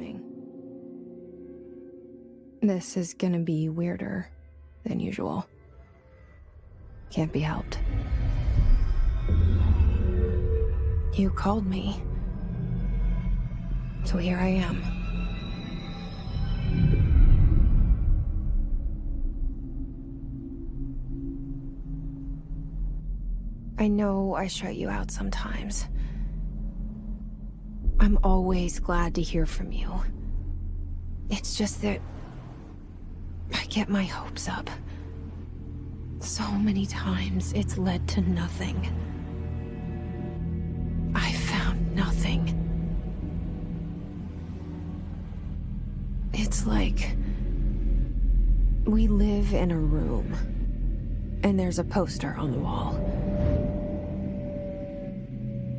warning. This is gonna be weirder than usual. Can't be helped. You called me. So here I am. I know I shut you out sometimes. I'm always glad to hear from you. It's just that I get my hopes up. So many times it's led to nothing. I found nothing. It's like we live in a room and there's a poster on the wall.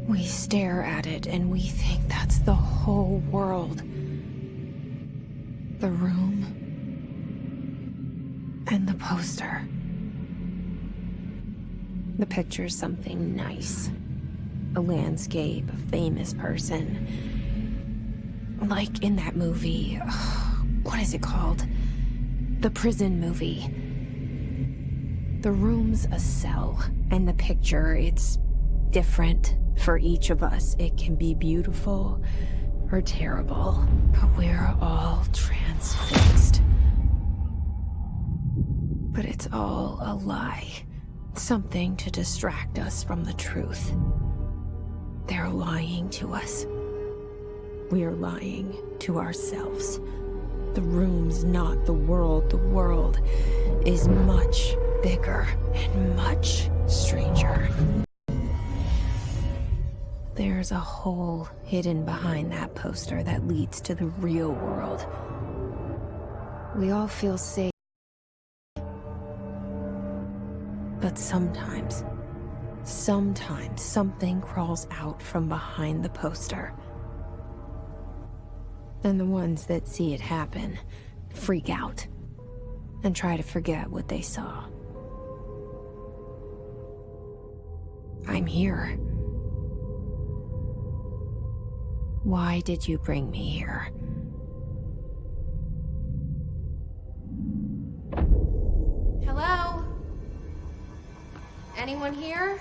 We stare at it and we think that's the whole world. The room and the poster. The picture's something nice. A landscape, a famous person. Like in that movie, what is it called? The prison movie. The room's a cell, and the picture, it's different for each of us. It can be beautiful or terrible, but we're all transfixed. But it's all a lie. Something to distract us from the truth. They're lying to us. We're lying to ourselves. The room's not the world. The world is much bigger and much stranger. There's a hole hidden behind that poster that leads to the real world. We all feel safe. But sometimes something crawls out from behind the poster. And the ones that see it happen freak out and try to forget what they saw. I'm here. Why did you bring me here? Hello? Anyone here?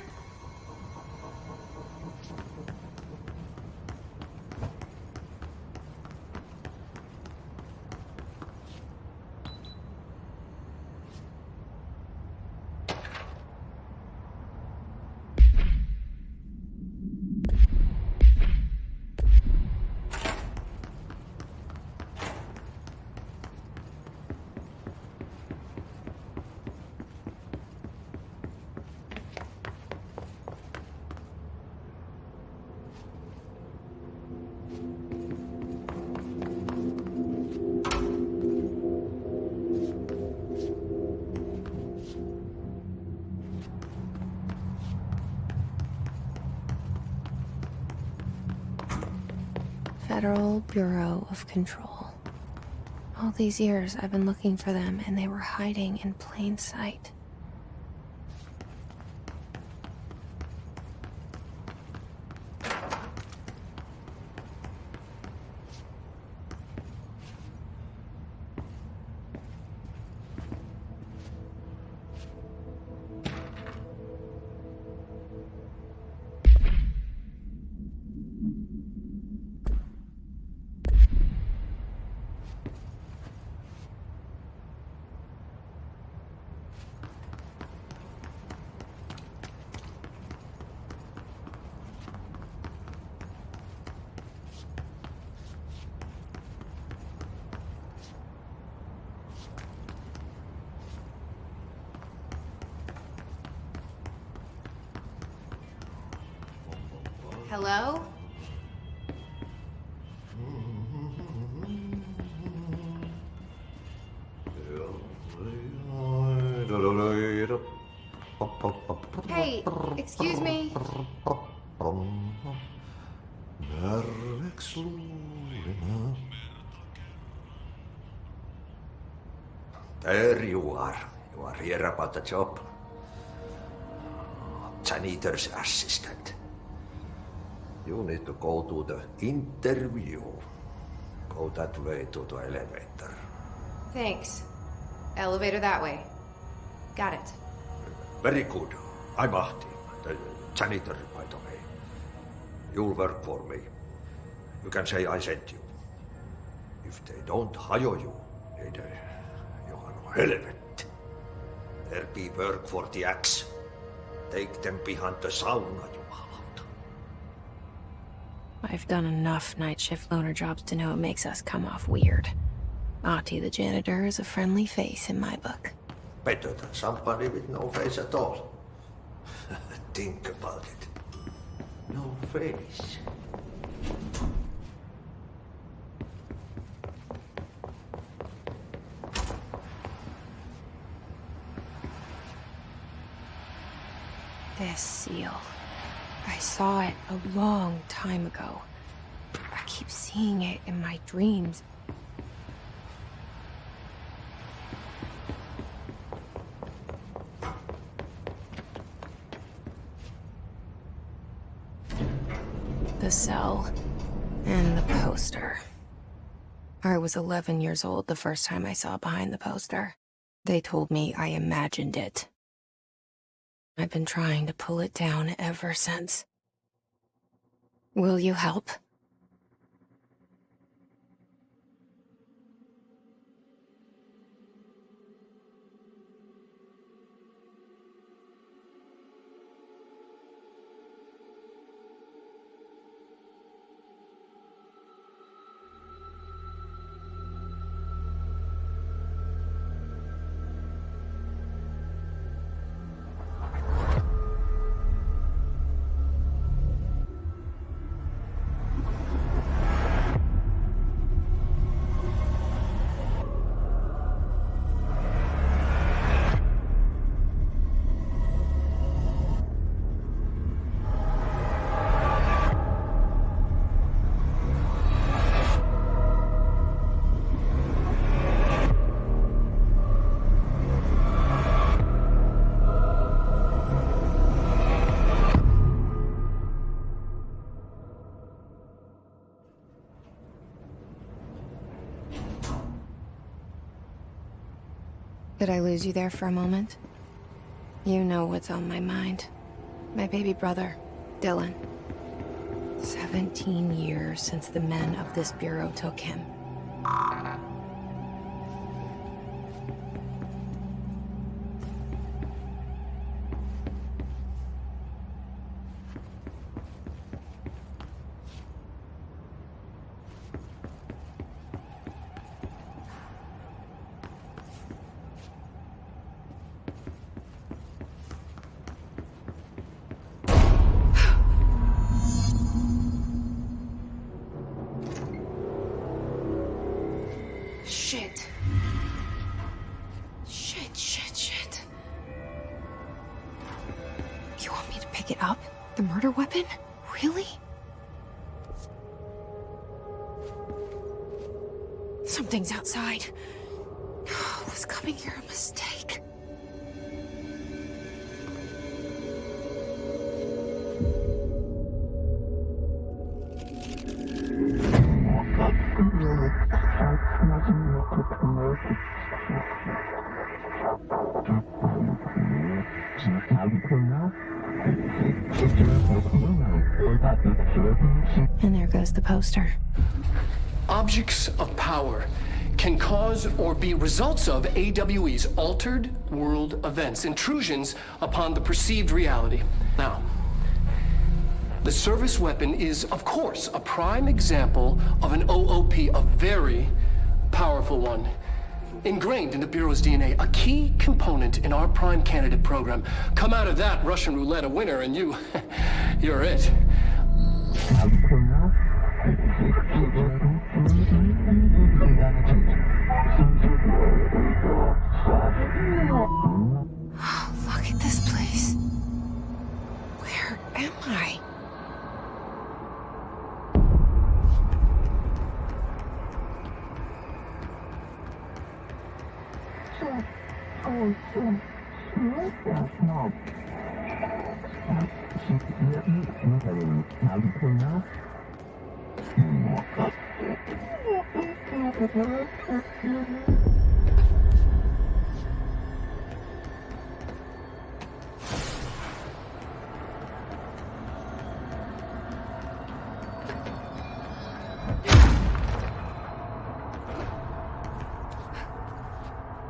Federal Bureau of Control. All these years I've been looking for them and they were hiding in plain sight. Hello? Hey, excuse me. There you are. You are here about the job. Janitor's assistant. You need to go to the interview. Go that way to the elevator. Thanks. Elevator that way. Got it. Very good. I'm Ahti, the janitor, by the way. You'll work for me. You can say I sent you. If they don't hire you, then you are no helvet. There be work for the axe. Take them behind the sauna, jumalauta. I've done enough night shift loner jobs to know it makes us come off weird. Ahti the janitor is a friendly face in my book. Better than somebody with no face at all. Think about it. No face. This seal. I saw it a long time ago. I keep seeing it in my dreams. The cell and the poster. I was 11 years old the first time I saw behind the poster. They told me I imagined it. I've been trying to pull it down ever since. Will you help? Did I lose you there for a moment? You know what's on my mind. My baby brother, Dylan. 17 years since the men of this bureau took him. Shit. Shit. You want me to pick it up? The murder weapon? Really? Something's outside. Was coming here a mistake? And there goes the poster. Objects of power can cause or be results of AWE's altered world events, intrusions upon the perceived reality. Now, the service weapon is, of course, a prime example of an OOP, a very powerful one. Ingrained in the Bureau's DNA, a key component in our prime candidate program. Come out of that Russian roulette a winner and you're it. Look at this place. Where am I?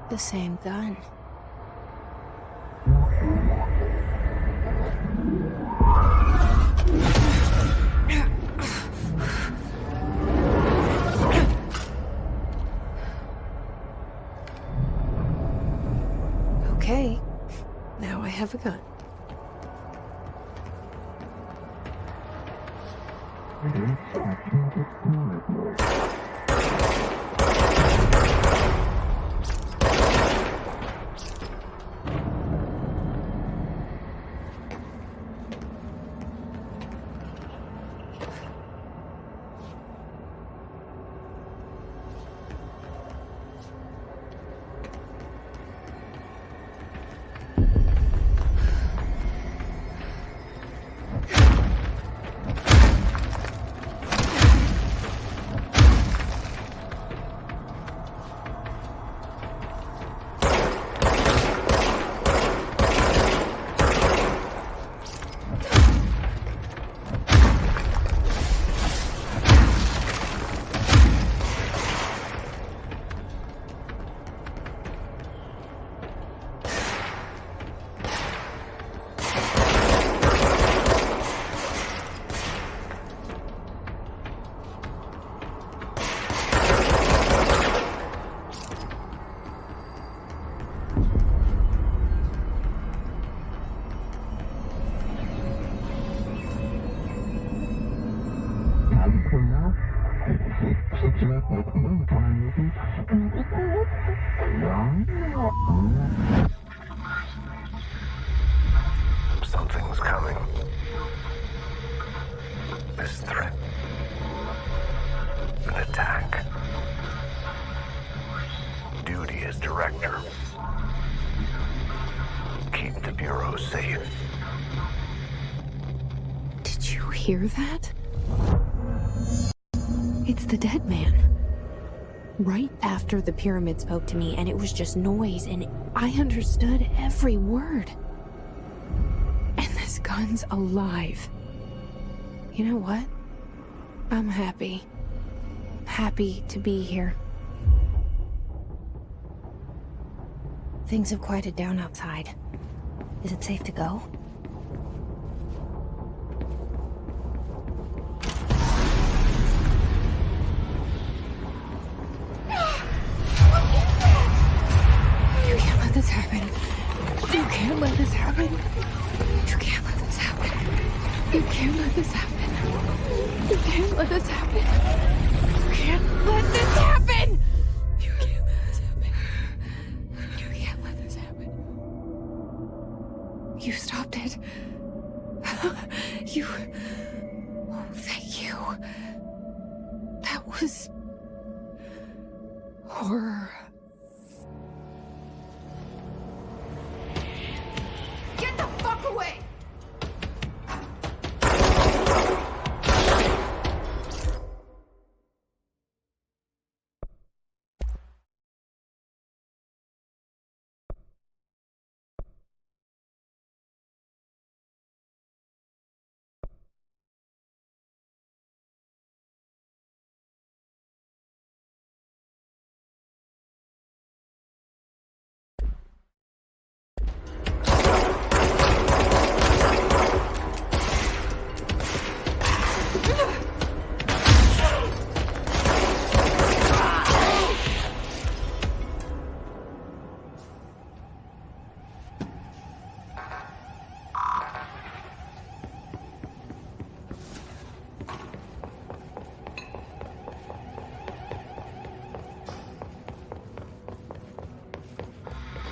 The same gun. Okay, now I have a gun. Something's coming. This threat. An attack. Duty as director. Keep the Bureau safe. Did you hear that? It's the dead man. Right after the pyramid spoke to me, and it was just noise, and I understood every word. And this gun's alive. You know what? I'm happy. Happy to be here. Things have quieted down outside. Is it safe to go? You can't let this happen. You can't let this happen. You can't let this happen. You can't let this happen. You can't let this happen. You can't let this happen. You can't let this happen. You can't let this happen. You stopped it. You... Oh, thank you. That was... horror. Get the fuck away!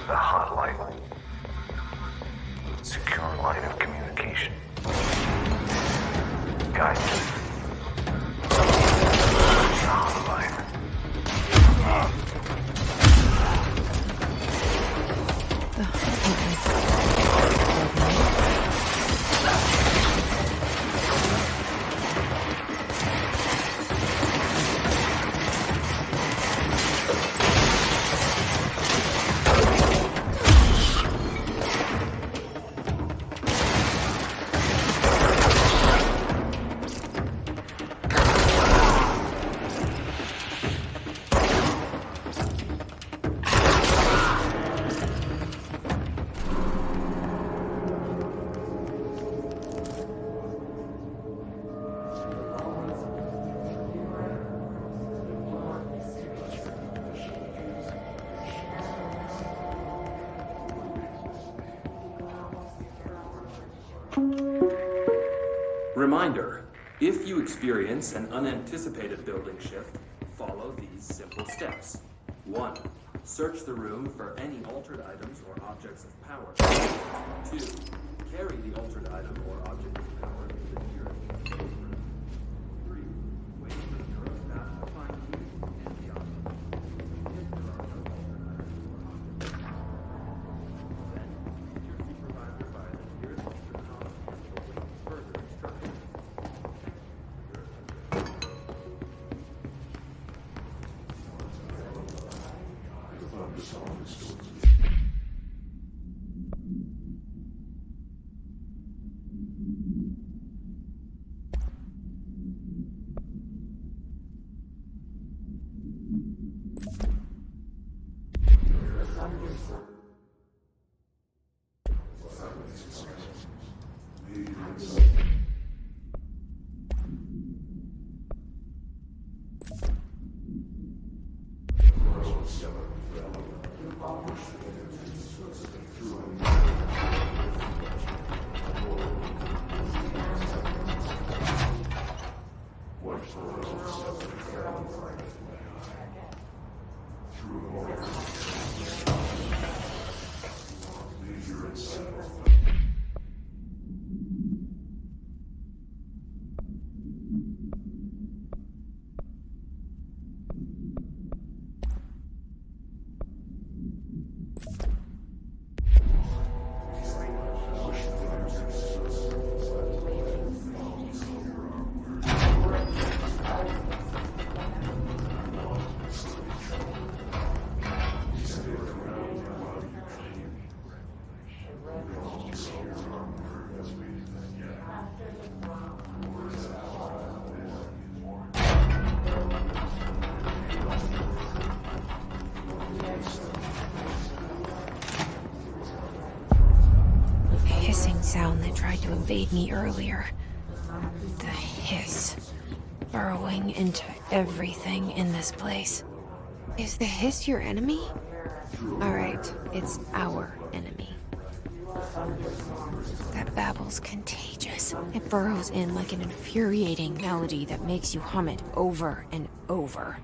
The hotline. Secure line of communication. Guidance. The hotline. Reminder, if you experience an unanticipated building shift, follow these simple steps. 1. Search the room for any altered items or objects of power. 2. Carry the altered item or object of power to the nearest room. 3. Wait for the neural staff to find you and the object. If there are no altered items or objects of power, then meet your supervisor by the nearest intercom and await further instructions. Sound that tried to invade me earlier. The hiss, burrowing into everything in this place. Is the hiss your enemy? Alright, it's our enemy. That babble's contagious. It burrows in like an infuriating melody that makes you hum it over and over.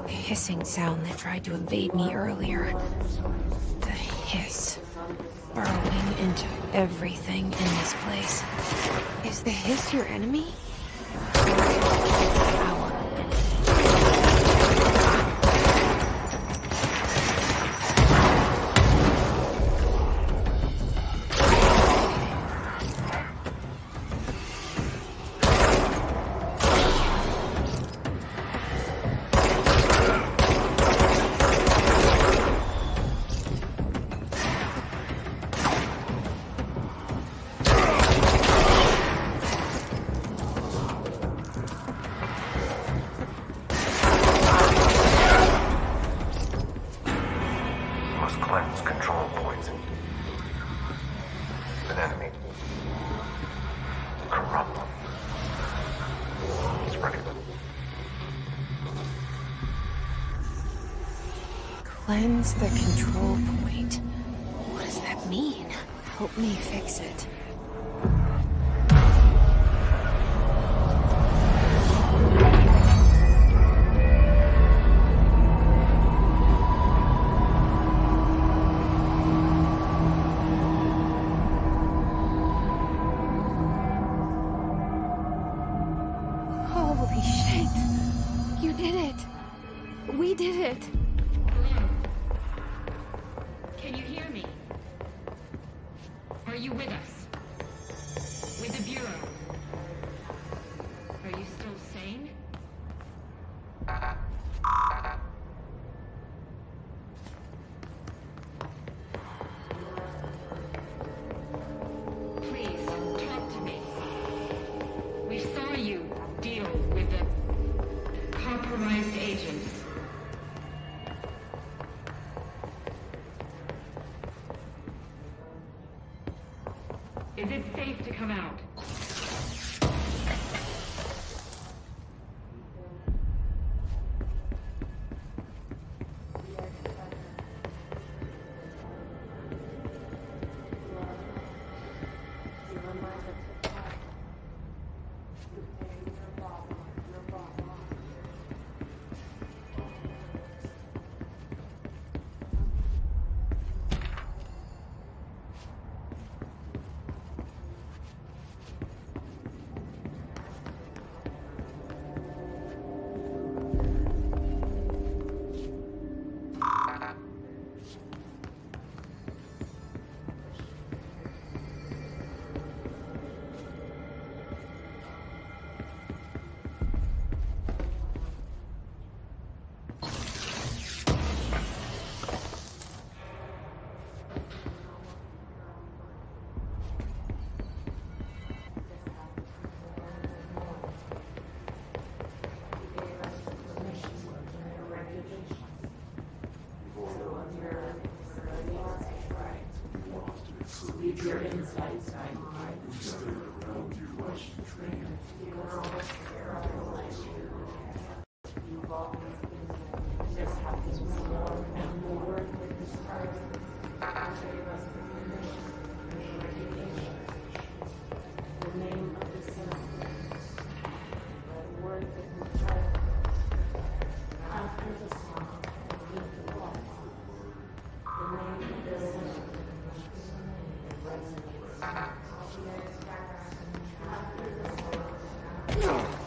Hissing sound that tried to invade me earlier. The hiss, burrowing into everything in this place. Is the hiss your enemy? Our An enemy. Corrupt them. Cleanse the control point. What does that mean? Help me fix it. Holy shit! You did it! We did it! Can you hear me? Are you with us? With the Bureau? Are you still sane? Please, talk to me. We saw you deal with the compromised agents. Is it safe to come out? No.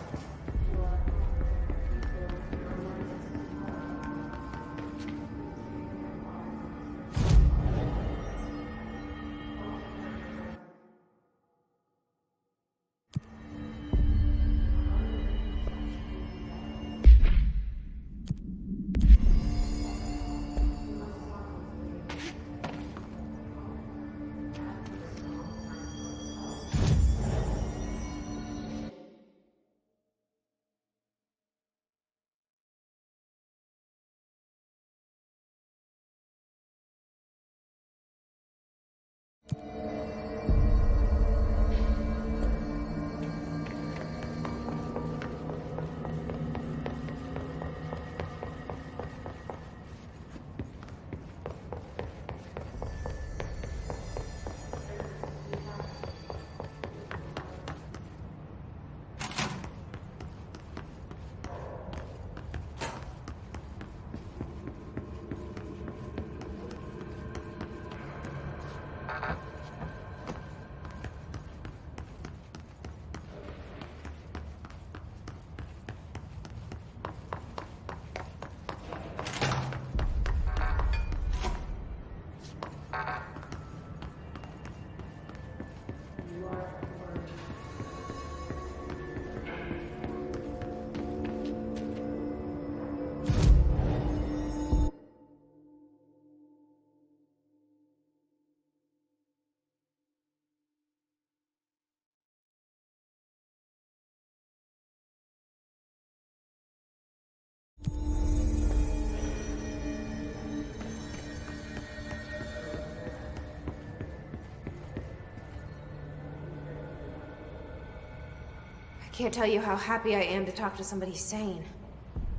Can't tell you how happy I am to talk to somebody sane.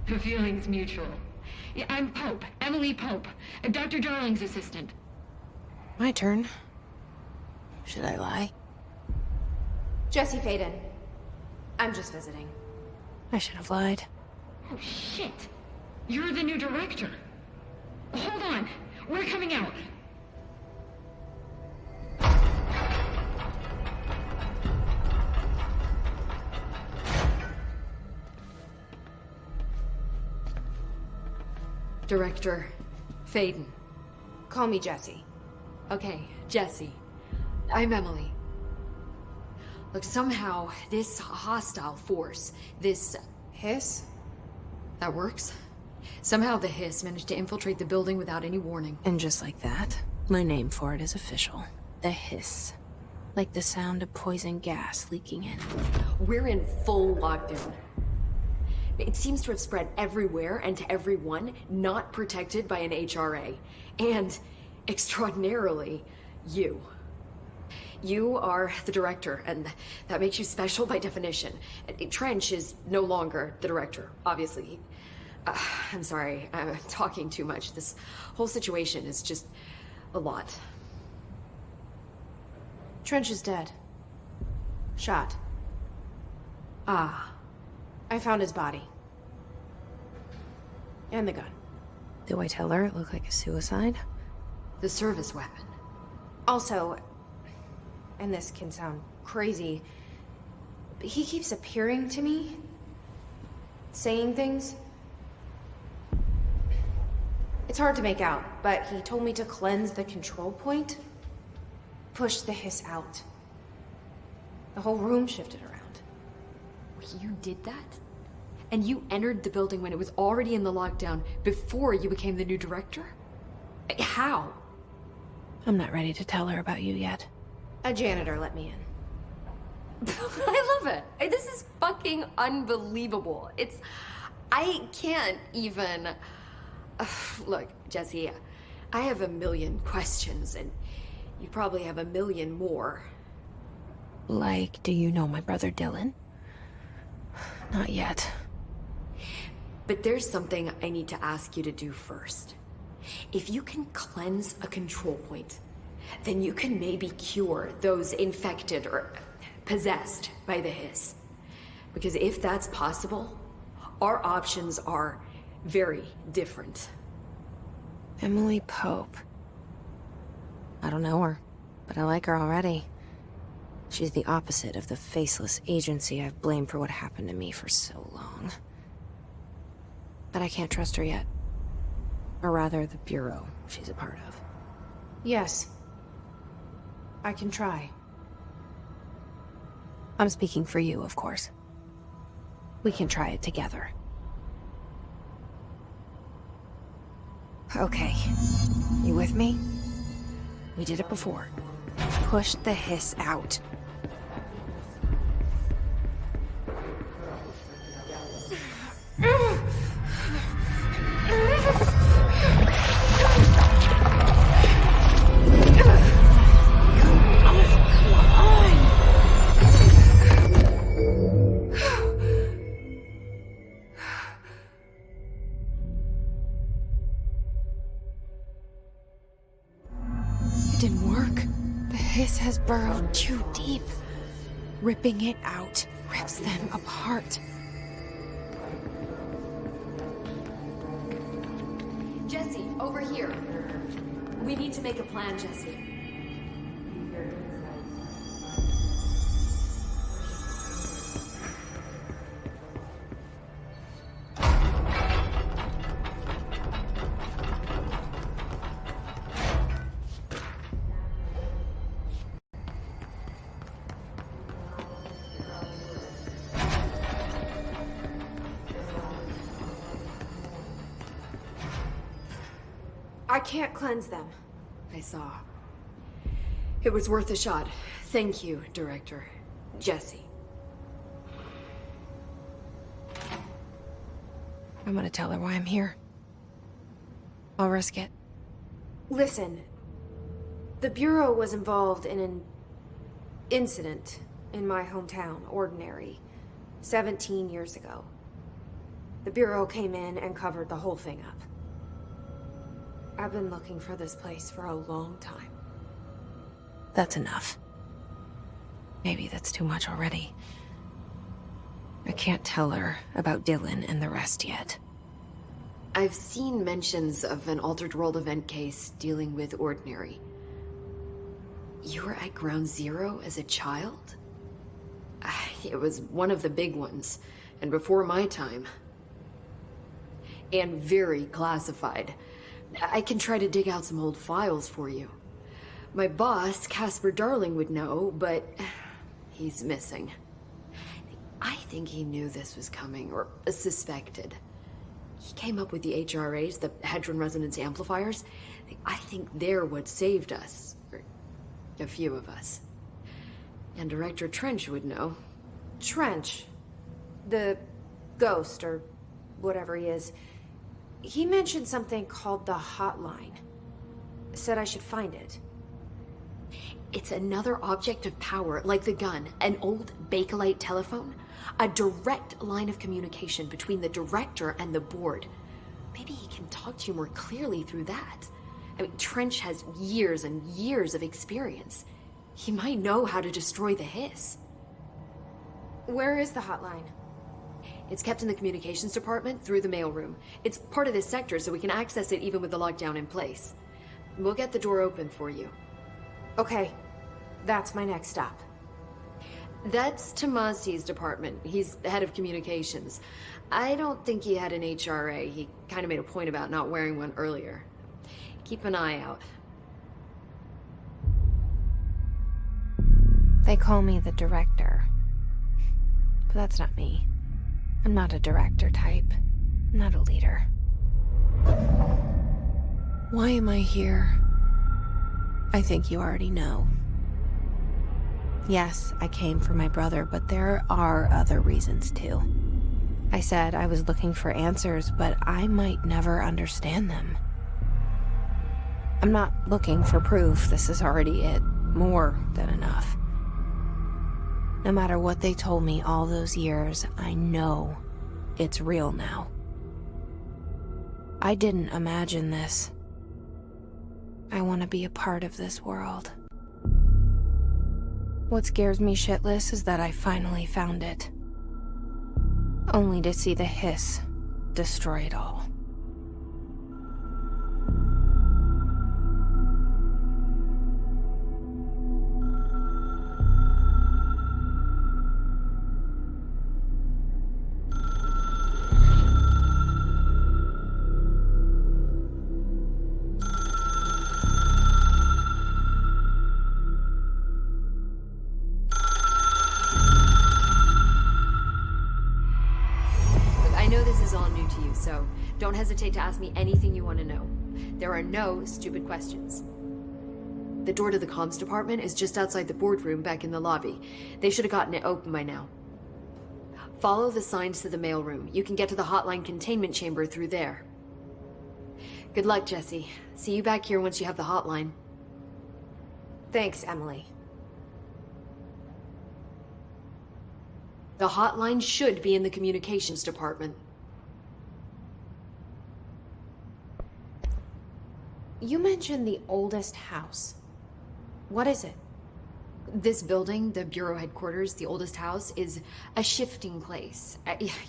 The feeling's mutual. Yeah, I'm Pope, Emily Pope, Dr. Darling's assistant. My turn. Should I lie? Jesse Faden. I'm just visiting. I should have lied. Oh, shit. You're the new director. Hold on. We're coming out. Director Faden. Call me Jesse. Okay, Jesse. I'm Emily. Look, somehow this hostile force, this Hiss? that works. Somehow the hiss managed to infiltrate the building without any warning. And just like that, my name for it is official. The hiss. Like the sound of poison gas leaking in. We're in full lockdown. It seems to have spread everywhere and to everyone not protected by an HRA. And, extraordinarily, you. You are the director, and that makes you special by definition. Trench is no longer the director, obviously. I'm sorry, I'm talking too much. This whole situation is just a lot. Trench is dead. Shot. Ah. I found his body. And the gun. Do I tell her it looked like a suicide? The service weapon. Also, and this can sound crazy, but he keeps appearing to me, saying things. It's hard to make out, but he told me to cleanse the control point, push the hiss out. The whole room shifted around. You did that? And you entered the building when it was already in the lockdown before you became the new director? How? I'm not ready to tell her about you yet. A janitor let me in. I love it. This is fucking unbelievable. I can't even... Look, Jesse, I have a million questions, and you probably have a million more. Like, do you know my brother Dylan? Not yet. But there's something I need to ask you to do first. If you can cleanse a control point, then you can maybe cure those infected or possessed by the hiss. Because if that's possible, our options are very different. Emily Pope. I don't know her, but I like her already. She's the opposite of the faceless agency I've blamed for what happened to me for so long. But I can't trust her yet. Or rather, the Bureau she's a part of. Yes. I can try. I'm speaking for you, of course. We can try it together. Okay. You with me? We did it before. Push the hiss out. It didn't work. The hiss has burrowed too deep. Ripping it out rips them apart. Jesse, over here. We need to make a plan, Jesse. I can't cleanse them. I saw. It was worth a shot. Thank you, Director. Jesse. I'm gonna tell her why I'm here. I'll risk it. Listen. The Bureau was involved in an incident in my hometown, Ordinary. 17 years ago. The Bureau came in and covered the whole thing up. I've been looking for this place for a long time. That's enough. Maybe that's too much already. I can't tell her about Dylan and the rest yet. I've seen mentions of an Altered World event case dealing with Ordinary. You were at Ground Zero as a child? It was one of the big ones, and before my time. And very classified. I can try to dig out some old files for you. My boss, Casper Darling, would know, but he's missing. I think he knew this was coming, or suspected. He came up with the HRAs, the Hadron Resonance Amplifiers. I think they're what saved us. Or a few of us. And Director Trench would know. Trench. The ghost, or whatever he is. He mentioned something called the hotline. Said I should find it. It's another object of power, like the gun, an old Bakelite telephone. A direct line of communication between the director and the board. Maybe he can talk to you more clearly through that. I mean, Trench has years and years of experience. He might know how to destroy the hiss. Where is the hotline? It's kept in the communications department through the mailroom. It's part of this sector, so we can access it even with the lockdown in place. We'll get the door open for you. Okay, that's my next stop. That's Tomasi's department. He's the head of communications. I don't think he had an HRA. He kind of made a point about not wearing one earlier. Keep an eye out. They call me the director. But that's not me. I'm not a director type. I'm not a leader. Why am I here? I think you already know. Yes, I came for my brother, but there are other reasons too. I said I was looking for answers, but I might never understand them. I'm not looking for proof. This is already it. More than enough. No matter what they told me all those years, I know it's real now. I didn't imagine this. I want to be a part of this world. What scares me shitless is that I finally found it. Only to see the hiss destroy it all. So don't hesitate to ask me anything you want to know. There are no stupid questions. The door to the comms department is just outside the boardroom back in the lobby. They should have gotten it open by now. Follow the signs to the mailroom. You can get to the hotline containment chamber through there. Good luck, Jesse. See you back here once you have the hotline. Thanks, Emily. The hotline should be in the communications department. You mentioned the oldest house. What is it? This building, the Bureau headquarters, the oldest house, is a shifting place.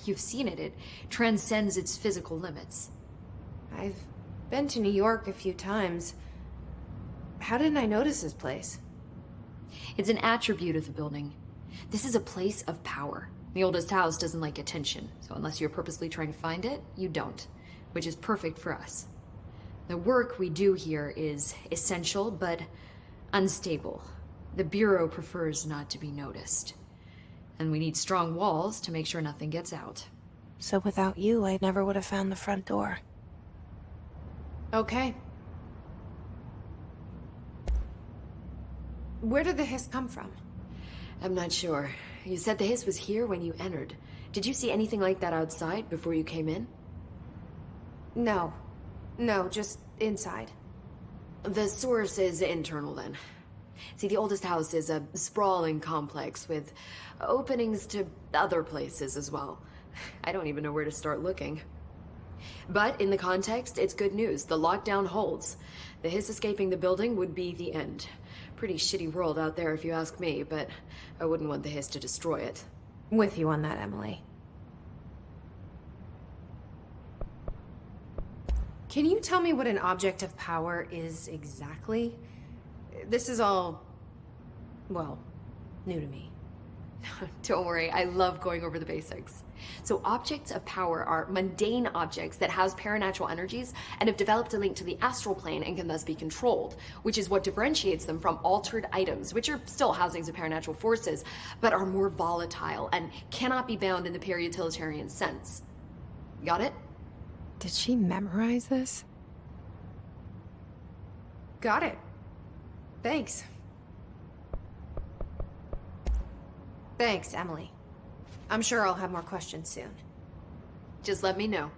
You've seen it. It transcends its physical limits. I've been to New York a few times. How didn't I notice this place? It's an attribute of the building. This is a place of power. The oldest house doesn't like attention, so unless you're purposely trying to find it, you don't, which is perfect for us. The work we do here is essential, but unstable. The Bureau prefers not to be noticed. And we need strong walls to make sure nothing gets out. So without you, I never would have found the front door. Okay. Where did the hiss come from? I'm not sure. You said the hiss was here when you entered. Did you see anything like that outside before you came in? No, just inside. The source is internal then. See, the oldest house is a sprawling complex with openings to other places as well. I don't even know where to start looking. But in the context, it's good news. The lockdown holds. The hiss escaping the building would be the end. Pretty shitty world out there if you ask me, but I wouldn't want the hiss to destroy it. With you on that, Emily. Can you tell me what an object of power is exactly? This is all, well, new to me. Don't worry, I love going over the basics. So objects of power are mundane objects that house paranatural energies and have developed a link to the astral plane and can thus be controlled, which is what differentiates them from altered items, which are still housings of paranatural forces, but are more volatile and cannot be bound in the pure utilitarian sense. Got it? Did she memorize this? Got it. Thanks. Thanks, Emily. I'm sure I'll have more questions soon. Just let me know.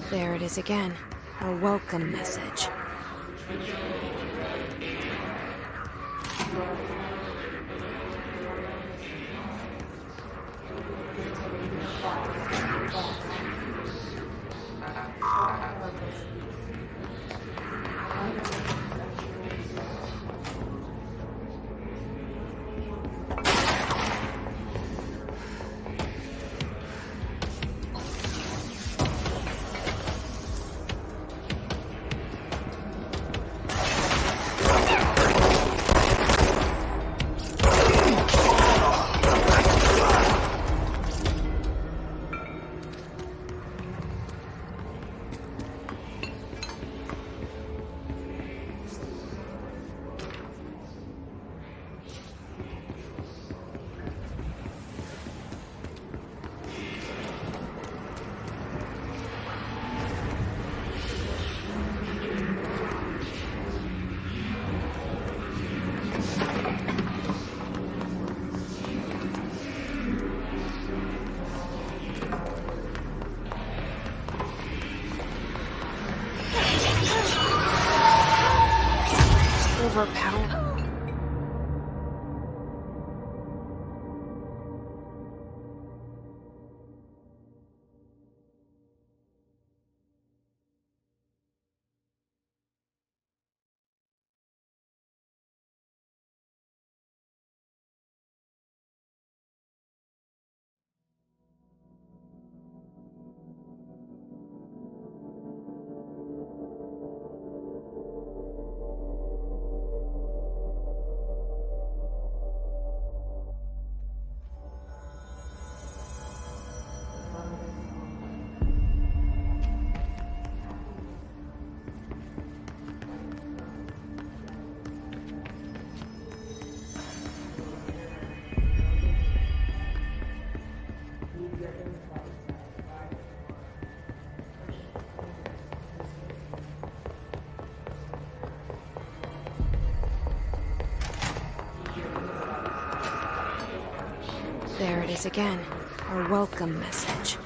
There it is again. A welcome message. Overpowered. There it is again. A welcome message.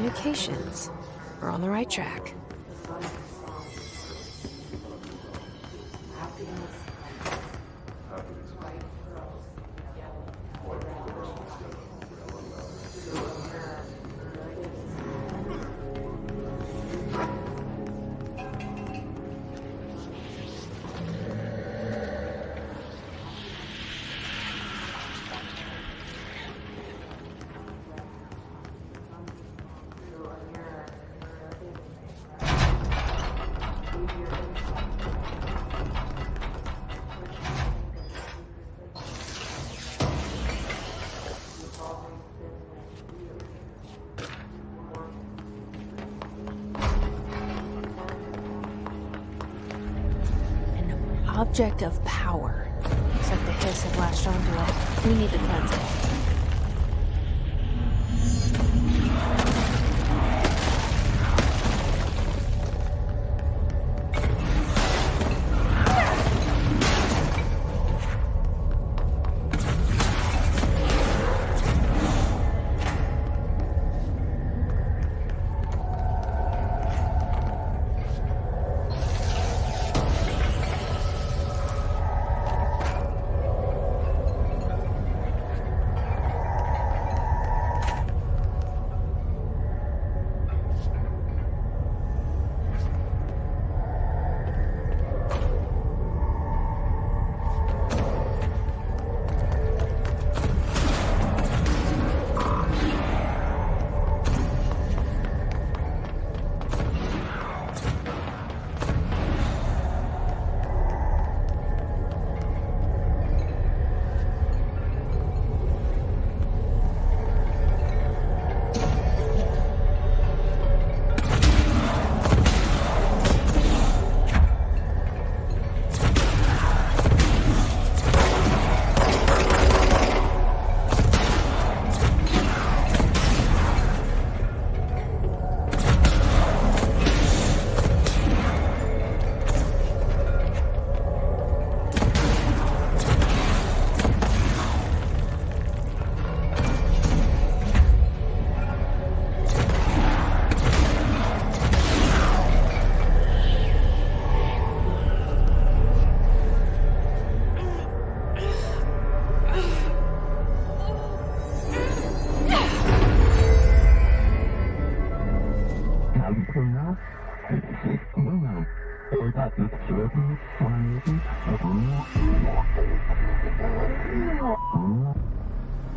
Communications. We're on the right track. Object of power. Looks like the hiss have latched onto it. We need to cleanse it.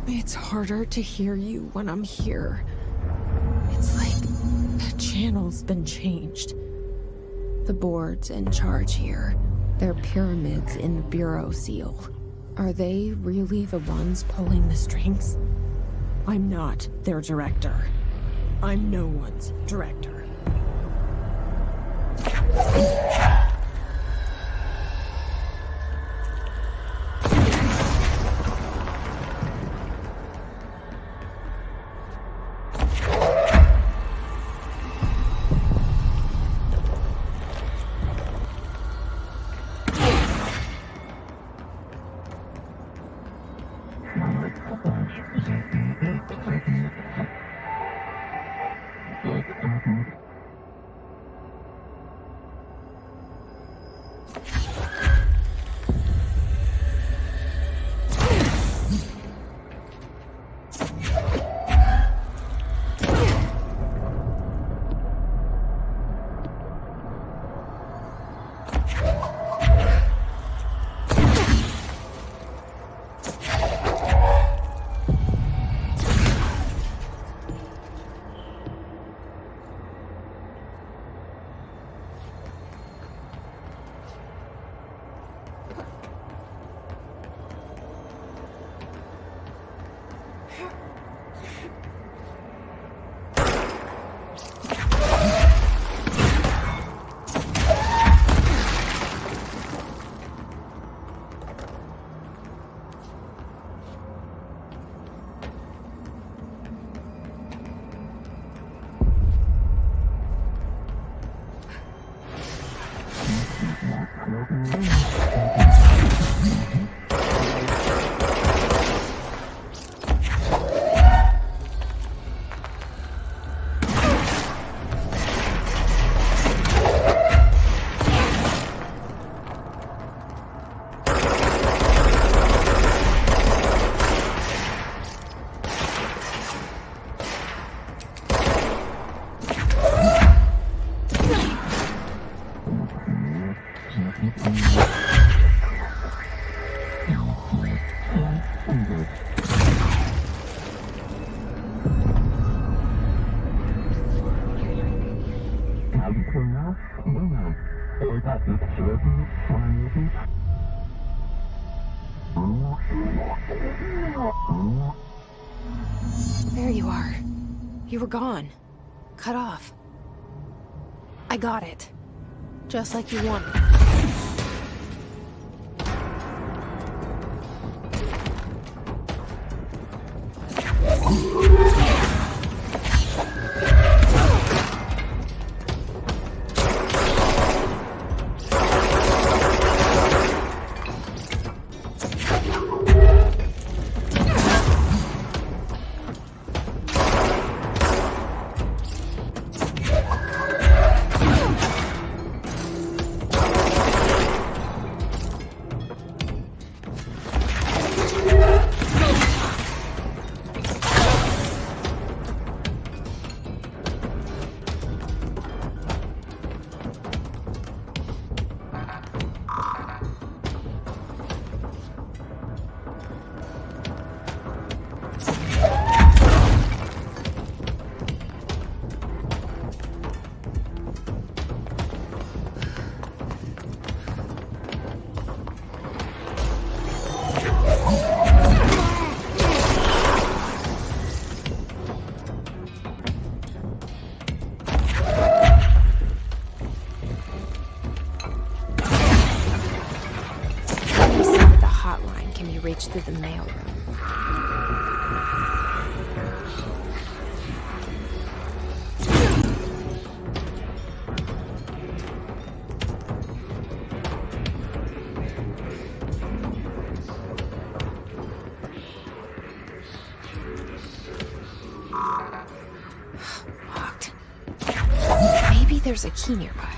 It's harder to hear you when I'm here. It's like the channel's been changed. The board's in charge here. They're pyramids in the Bureau seal. Are they really the ones pulling the strings? I'm not their director. I'm no one's director. There you are. You were gone. Cut off. I got it. Just like you wanted. Through the mailroom. Locked. Maybe there's a key nearby.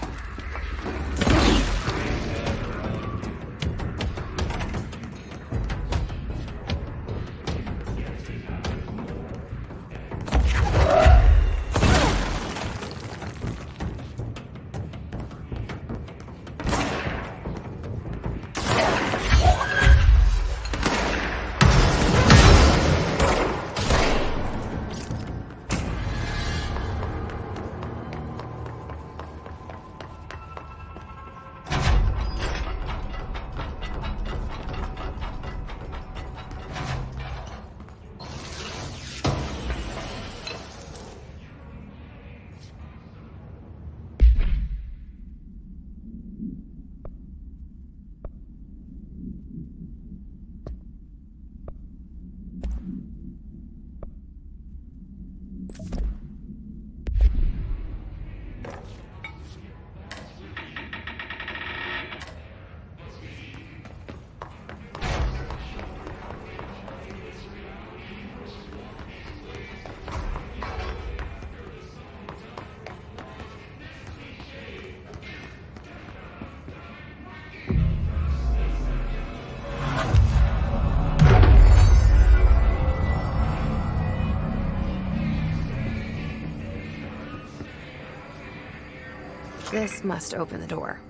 This must open the door.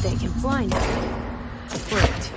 They can fly now. Great.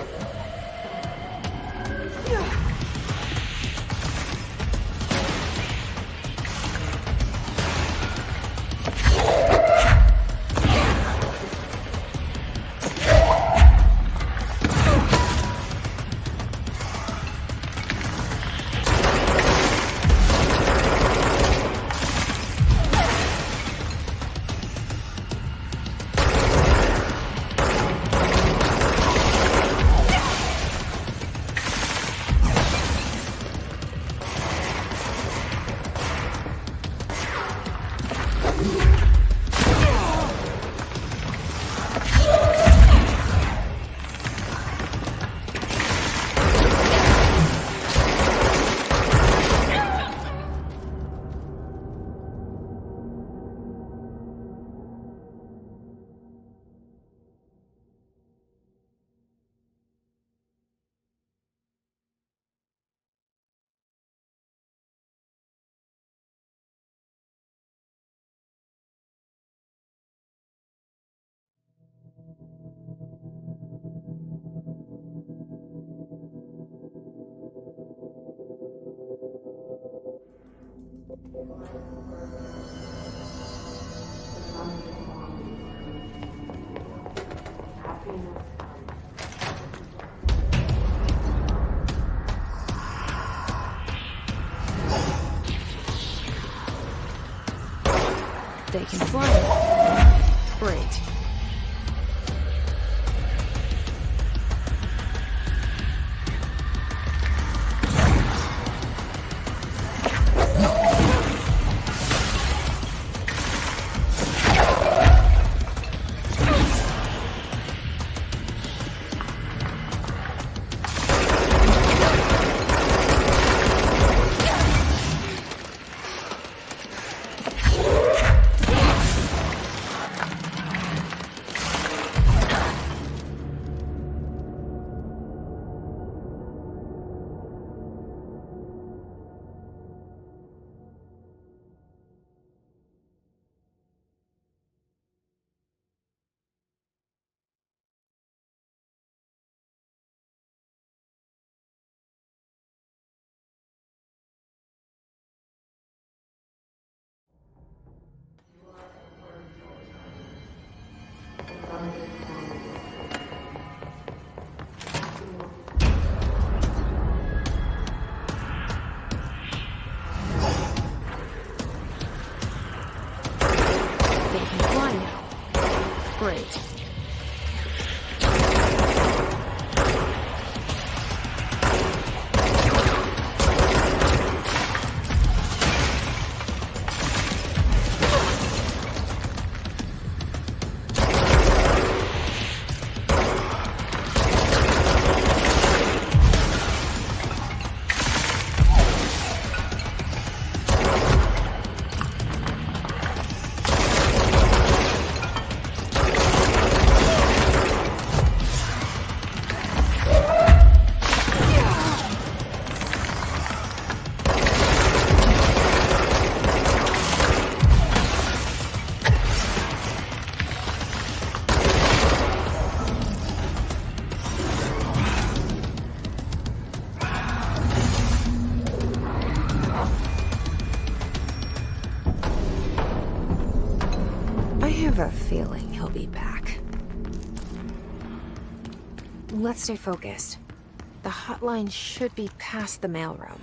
They can fly. Great. Great. I have a feeling he'll be back. Let's stay focused. The hotline should be past the mailroom.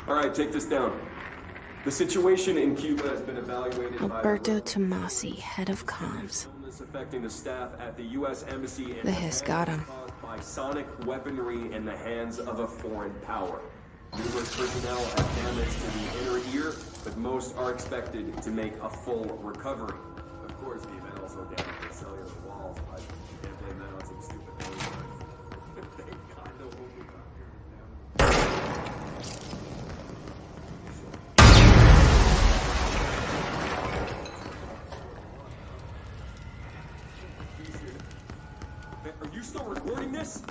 All right, take this down. The situation in Cuba has been evaluated Alberto Tomasi, head of comms. affecting the staff at the U.S. Embassy in The hiss got him. caused by sonic weaponry in the hands of a foreign power. Numerous personnel have damage to the inner ear, but most are expected to make a full recovery. Of course, the event also damaged the cellular walls, but you can't blame that on some stupid noise. They kind of overcome your damage. Are you still recording this?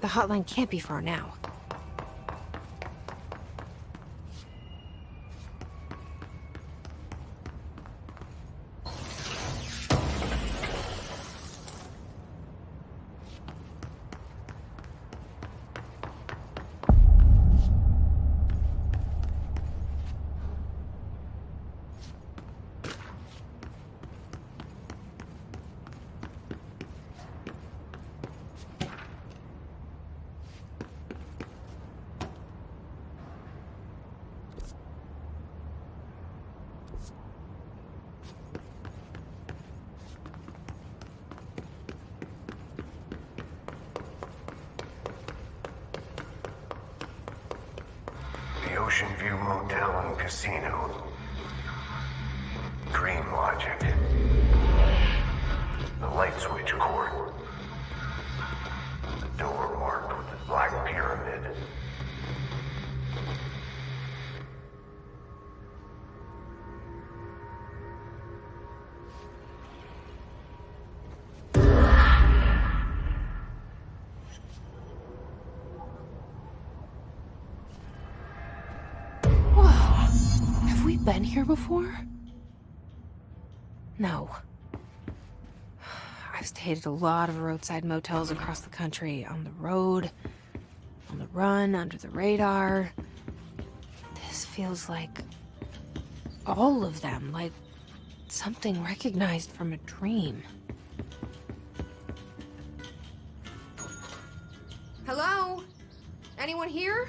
The hotline can't be far now. Ocean View Motel and Casino. Dream Logic. The light switch cord. The door marked with the black pyramid. Been here before? No. I've stayed at a lot of roadside motels across the country, on the road, on the run, under the radar. This feels like all of them, like something recognized from a dream. Hello? Anyone here?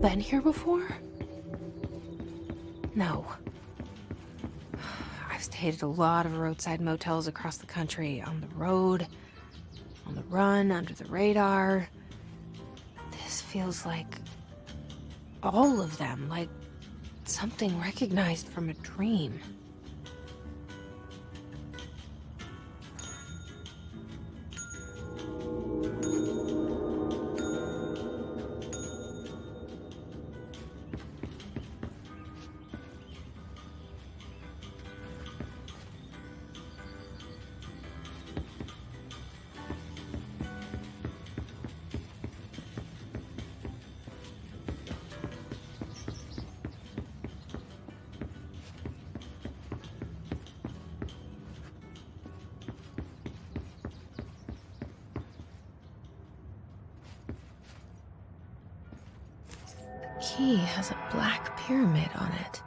been here before? No. I've stayed at a lot of roadside motels across the country, on the road, on the run, under the radar. This feels like all of them, like something recognized from a dream. Key has a black pyramid on it.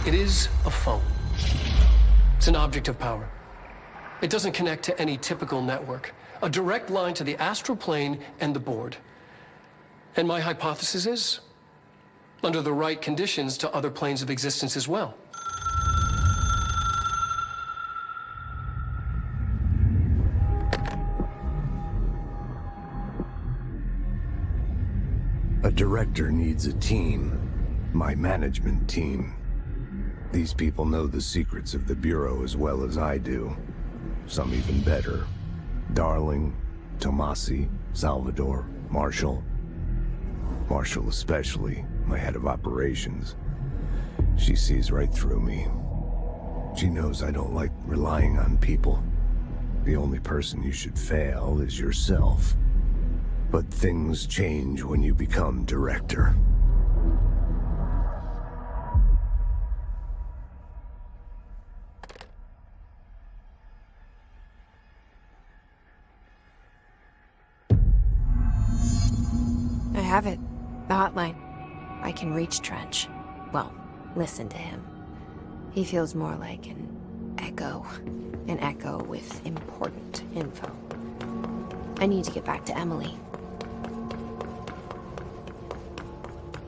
It is a phone. It's an object of power. It doesn't connect to any typical network. A direct line to the astral plane and the board. And my hypothesis is, under the right conditions, to other planes of existence as well. A director needs a team. My management team. These people know the secrets of the Bureau as well as I do. Some even better. Darling, Tomasi, Salvador, Marshall. Marshall especially, my head of operations. She sees right through me. She knows I don't like relying on people. The only person you should fail is yourself. But things change when you become director. I have it. The hotline. I can reach Trench. Well, listen to him. He feels more like an echo. An echo with important info. I need to get back to Emily.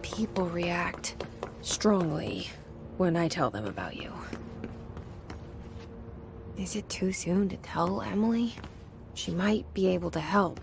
People react strongly when I tell them about you. Is it too soon to tell Emily? She might be able to help.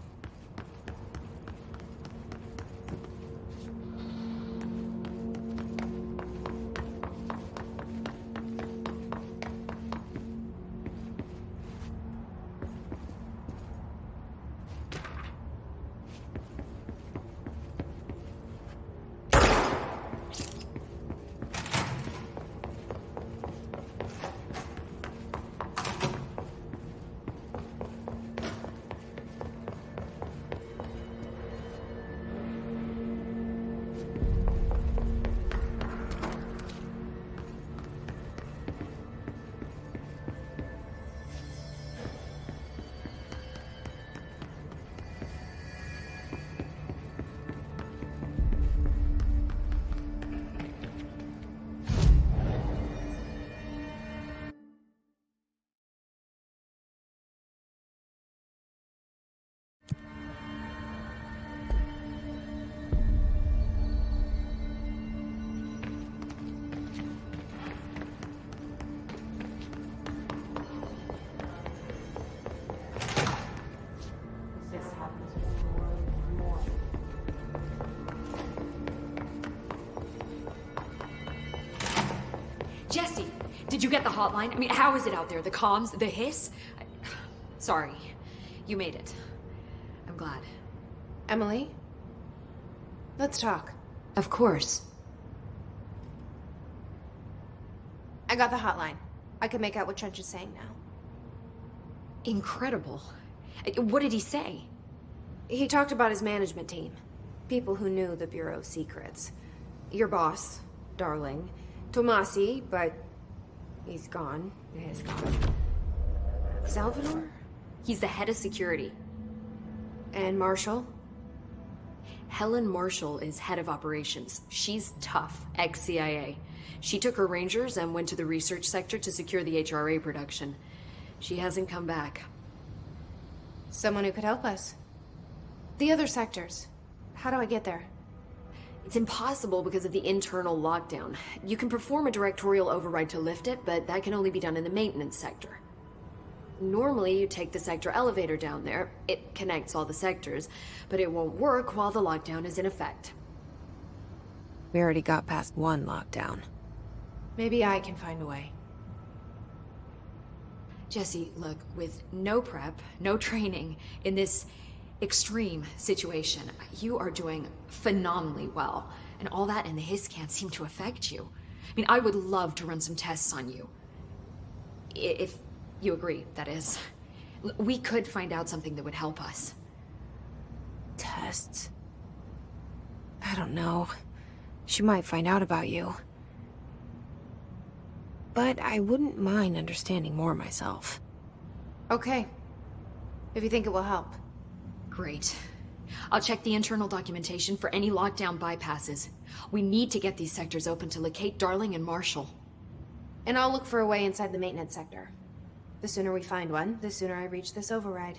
Jesse, did you get the hotline? I mean, how is it out there? The comms, the hiss? Sorry, you made it. I'm glad. Emily? Let's talk. Of course. I got the hotline. I can make out what Trench is saying now. Incredible. What did he say? He talked about his management team. People who knew the Bureau's secrets. Your boss, Darling. Tomasi, but he's gone. He is gone. Salvador? He's the head of security. And Marshall? Helen Marshall is head of operations. She's tough, ex-CIA. She took her Rangers and went to the research sector to secure the HRA production. She hasn't come back. Someone who could help us. The other sectors. How do I get there? It's impossible because of the internal lockdown. You can perform a directorial override to lift it, but that can only be done in the maintenance sector. Normally, you take the sector elevator down there. It connects all the sectors, but it won't work while the lockdown is in effect. We already got past one lockdown. Maybe I can find a way. Jesse, look, with no prep, no training, in this extreme situation, you are doing phenomenally well. And all that and the hiss can't seem to affect you. I mean, I would love to run some tests on you. If you agree, that is. We could find out something that would help us. Tests? I don't know. She might find out about you. But I wouldn't mind understanding more myself. Okay. If you think it will help. Great. I'll check the internal documentation for any lockdown bypasses. We need to get these sectors open to locate Darling and Marshall. And I'll look for a way inside the maintenance sector. The sooner we find one, the sooner I reach this override.